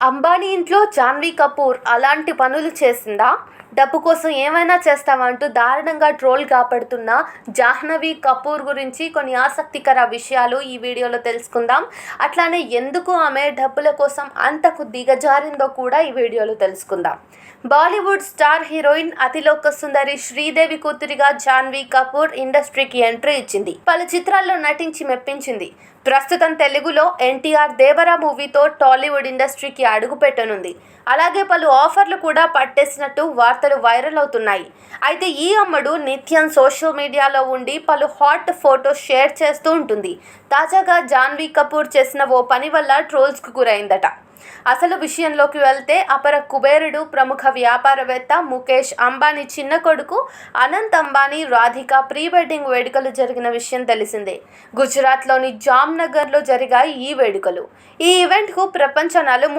అంబానీ ఇంట్లో జాన్వీ కపూర్ అలాంటి పనులు చేసిందా? డబ్బు కోసం ఏమైనా చేస్తావా అంటూ దారుణంగా ట్రోల్ కాపాడుతున్న జాహ్నవి కపూర్ గురించి కొన్ని ఆసక్తికర విషయాలు ఈ వీడియోలో తెలుసుకుందాం. అట్లానే ఎందుకు ఆమె డబ్బుల కోసం అంతకు దిగజారిందో కూడా ఈ వీడియోలో తెలుసుకుందాం. బాలీవుడ్ స్టార్ హీరోయిన్ అతిలోక సుందరి శ్రీదేవి కూతురిగా జాన్వీ కపూర్ ఇండస్ట్రీకి ఎంట్రీ ఇచ్చింది. పలు చిత్రాల్లో నటించి మెప్పించింది. ప్రస్తుతం తెలుగులో ఎన్టీఆర్ దేవరా మూవీతో టాలీవుడ్ ఇండస్ట్రీకి అడుగుపెట్టనుంది. అలాగే పలు ఆఫర్లు కూడా పట్టేసినట్టు వార్తలు వైరల్ అవుతున్నాయి. అయితే ఈ అమ్మడు నిత్యం సోషల్ మీడియాలో ఉండి పలు హాట్ ఫోటోస్ షేర్ చేస్తూ ఉంటుంది. తాజాగా జాన్వీ కపూర్ చేసిన ఓ పని వల్ల ట్రోల్స్కు గురైందట. అసలు విషయంలోకి వెళ్తే అపర కుబేరుడు, ప్రముఖ వ్యాపారవేత్త ముఖేష్ అంబానీ చిన్న కొడుకు అనంత్ అంబానీ రాధిక ప్రీ వెడ్డింగ్ వేడుకలు జరిగిన విషయం తెలిసిందే. గుజరాత్లోని జామ్నగర్లో జరిగాయి ఈ వేడుకలు. ఈ ఈవెంట్కు ప్రపంచ నలుమూల